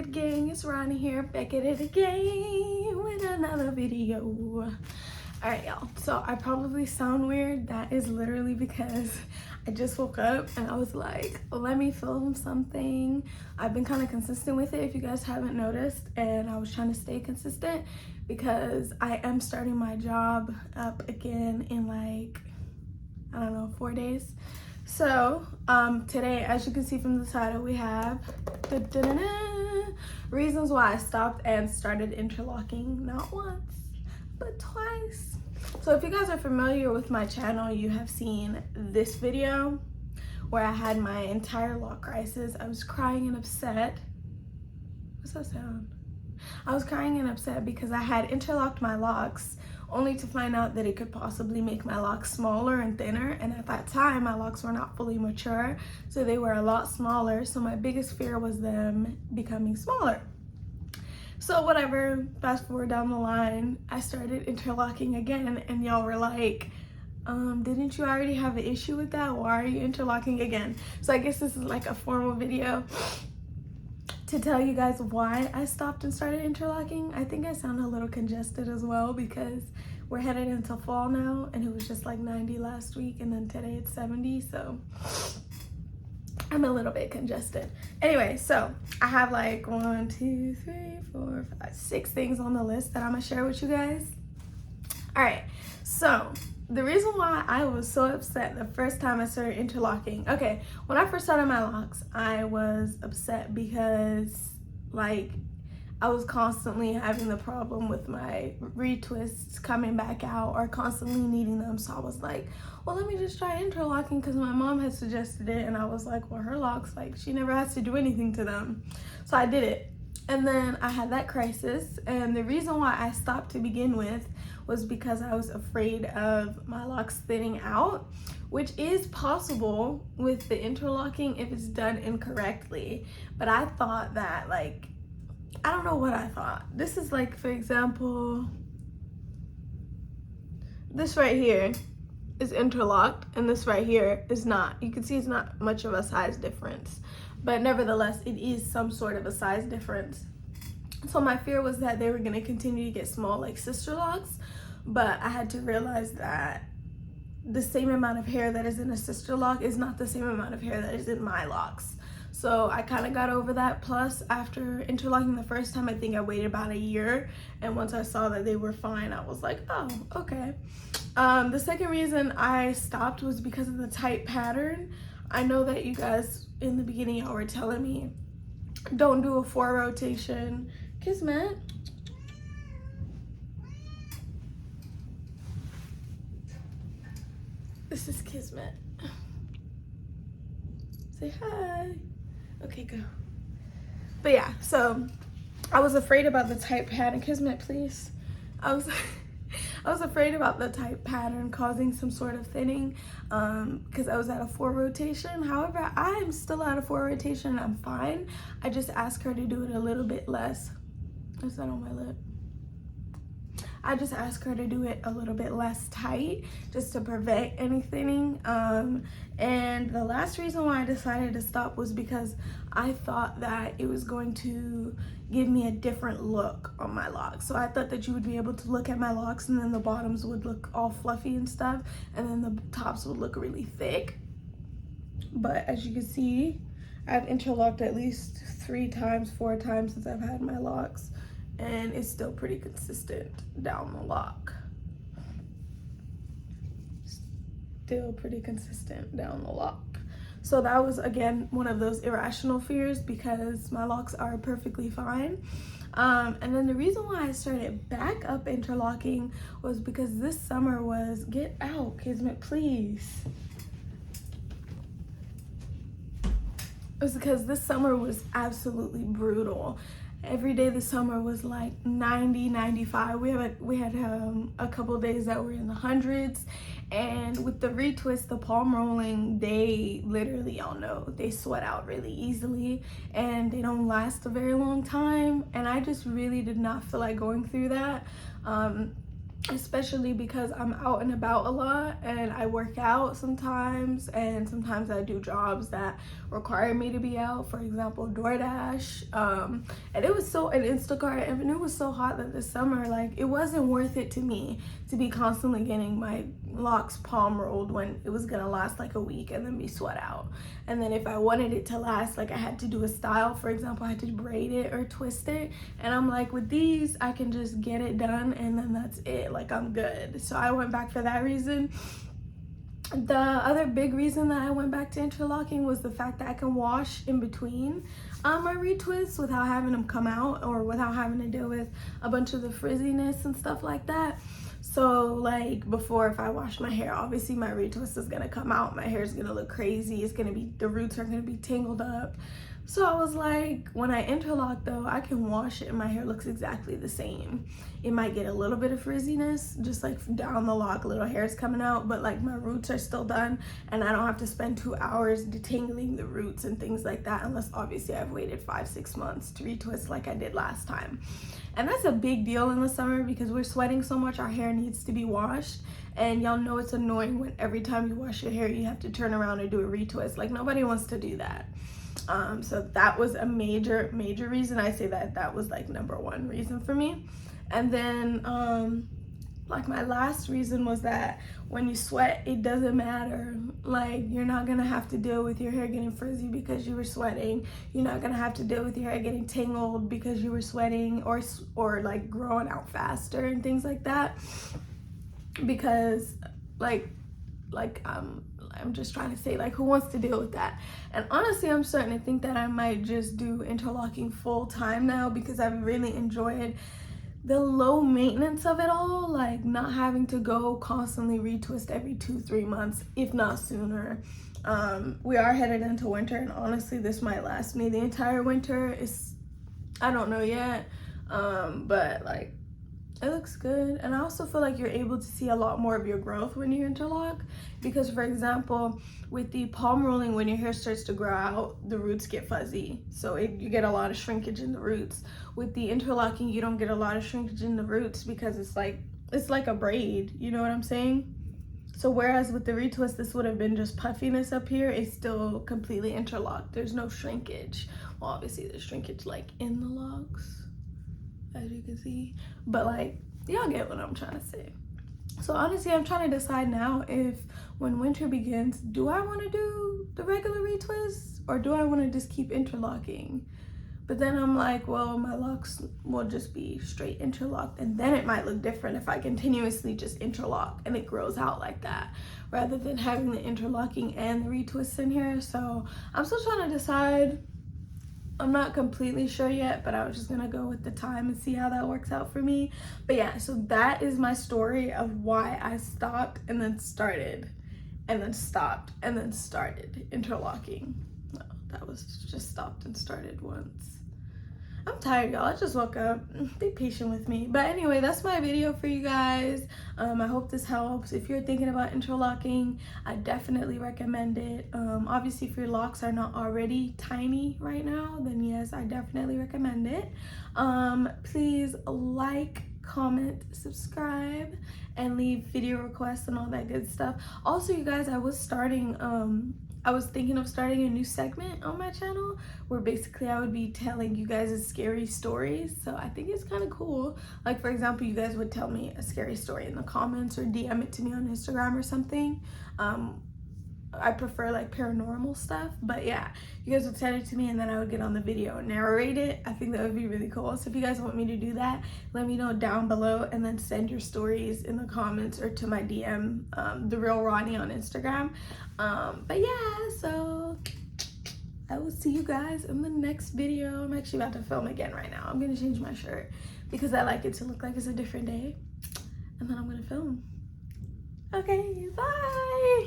good, gang? It's Ronnie here, back at it again with another video. Alright, y'all, so I probably sound weird. That is literally because I just woke up and I was like, let me film something. I've been kind of consistent with it, if you guys haven't noticed, and I was trying to stay consistent because I am starting my job up again in like, I don't know, 4 days. So today, as you can see from the title, we have reasons why I stopped and started interlocking, not once but twice. So if you guys are familiar with my channel, you have seen this video where I had my entire lock crisis. I was crying and upset. What's that sound? I was crying and upset because I had interlocked my locks only to find out that it could possibly make my locks smaller and thinner, and at that time my locks were not fully mature, so they were a lot smaller. So my biggest fear was them becoming smaller. So whatever, fast forward down the line, I started interlocking again, and y'all were like, didn't you already have an issue with that? Why are you interlocking again? So I guess this is like a formal video to tell you guys why I stopped and started interlocking. I think I sound a little congested as well because we're headed into fall now, and it was just like 90 last week, and then today it's 70, so I'm a little bit congested. Anyway, so I have like 6 things on the list that I'm gonna share with you guys. All right, so the reason why I was so upset the first time I started interlocking, okay, when I first started my locks, I was upset because like I was constantly having the problem with my retwists coming back out or constantly needing them. So I was like, well, let me just try interlocking because my mom had suggested it, and I was like, well, her locks, like, she never has to do anything to them. So I did it. And then I had that crisis, and the reason why I stopped to begin with was because I was afraid of my locks thinning out, which is possible with the interlocking if it's done incorrectly. But I thought that, like, I don't know what I thought. This is like, for example, this right here is interlocked and this right here is not. You can see it's not much of a size difference, but nevertheless it is some sort of a size difference. So my fear was that they were going to continue to get small like sisterlocs, but I had to realize that the same amount of hair that is in a sisterlock is not the same amount of hair that is in my locks. So I kind of got over that. Plus, after interlocking the first time, I think I waited about a year, and once I saw that they were fine, I was like, oh, okay. The second reason I stopped was because of the tight pattern. I know that you guys in the beginning, y'all were telling me don't do a 4 rotation. Kismet. This is Kismet. Say hi. Okay, go. But yeah, so I was afraid about the tight pattern. Kismet, please. I was afraid about the tight pattern causing some sort of thinning because I was at a 4 rotation. However, I'm still at a 4 rotation and I'm fine. I just asked her to do it a little bit less. What's that on my lip? I just asked her to do it a little bit less tight just to prevent any thinning. And the last reason why I decided to stop was because I thought that it was going to give me a different look on my locks. So I thought that you would be able to look at my locks and then the bottoms would look all fluffy and stuff, and then the tops would look really thick. But as you can see, I've interlocked at least 3 times, 4 times since I've had my locks, and it's still pretty consistent down the lock. Still pretty consistent down the lock. So that was, again, one of those irrational fears because my locks are perfectly fine. And then the reason why I started back up interlocking was because this summer was, get out, Kismet, please. It was because this summer was absolutely brutal. Every day this summer was like 90, 95. We had a couple days that were in the hundreds, and with the retwist, the palm rolling, they literally, y'all know, they sweat out really easily and they don't last a very long time, and I just really did not feel like going through that. especially because I'm out and about a lot and I work out sometimes, and sometimes I do jobs that require me to be out, for example DoorDash, and it was so, and Instacart, and it was so hot that this summer, like, it wasn't worth it to me to be constantly getting my locks palm rolled when it was gonna last like a week and then be sweat out. And then if I wanted it to last, like, I had to do a style, for example, I had to braid it or twist it, and I'm like, with these I can just get it done and then that's it, like, I'm good. So I went back for that reason. The other big reason that I went back to interlocking was the fact that I can wash in between my retwists without having them come out, or without having to deal with a bunch of the frizziness and stuff like that. So like before, if I wash my hair, obviously my retwist is gonna come out, my hair is gonna look crazy, it's gonna be, the roots are gonna be tangled up. So I was like, when I interlock though, I can wash it and my hair looks exactly the same. It might get a little bit of frizziness, just like down the lock, little hairs coming out, but like my roots are still done, and I don't have to spend 2 hours detangling the roots and things like that, unless obviously I've waited 5-6 months to retwist like I did last time. And that's a big deal in the summer because we're sweating so much, our hair needs to be washed. And y'all know it's annoying when every time you wash your hair, you have to turn around and do a retwist. Like, nobody wants to do that. So that was a major reason. I say that was like #1 reason for me. And then like my last reason was that when you sweat, it doesn't matter. Like, you're not gonna have to deal with your hair getting frizzy because you were sweating. You're not gonna have to deal with your hair getting tangled because you were sweating, or like growing out faster and things like that, because I'm just trying to say, like, who wants to deal with that? And honestly, I'm starting to think that I might just do interlocking full time now, because I've really enjoyed the low maintenance of it all, like not having to go constantly retwist every 2-3 months, if not sooner. We are headed into winter, and honestly this might last me the entire winter. I don't know yet, but like, it looks good. And I also feel like you're able to see a lot more of your growth when you interlock, because for example, with the palm rolling, when your hair starts to grow out, the roots get fuzzy, so you get a lot of shrinkage in the roots. With the interlocking, you don't get a lot of shrinkage in the roots because it's like a braid, you know what I'm saying? So whereas with the retwist, this would have been just puffiness up here, it's still completely interlocked. There's no shrinkage. Well, obviously there's shrinkage like in the locks, as you can see, but like, y'all get what I'm trying to say. So honestly, I'm trying to decide now if when winter begins, do I want to do the regular retwist or do I want to just keep interlocking? But then I'm like, well, my locks will just be straight interlocked, and then it might look different if I continuously just interlock and it grows out like that, rather than having the interlocking and the retwists in here. So I'm still trying to decide. I'm not completely sure yet, but I was just gonna go with the time and see how that works out for me. But yeah, so that is my story of why I stopped and then started, and then stopped and then started interlocking. No, that was just stopped and started once. I'm tired, y'all. I just woke up. Be patient with me. But anyway, that's my video for you guys. I hope this helps. If you're thinking about interlocking, I definitely recommend it. Obviously, if your locks are not already tiny right now, then yes, I definitely recommend it. Please like, comment, subscribe, and leave video requests and all that good stuff. Also, you guys, I was thinking of starting a new segment on my channel where basically I would be telling you guys scary stories. So I think it's kind of cool. Like, for example, you guys would tell me a scary story in the comments or DM it to me on Instagram or something. I prefer like paranormal stuff, but yeah, you guys would send it to me and then I would get on the video and narrate it. I think that would be really cool. So if you guys want me to do that, let me know down below, and then send your stories in the comments or to my DM, Therealranii on Instagram. But yeah, so I will see you guys in the next video. I'm actually about to film again right now. I'm gonna change my shirt because I like it to look like it's a different day, and then I'm gonna film. Okay, bye.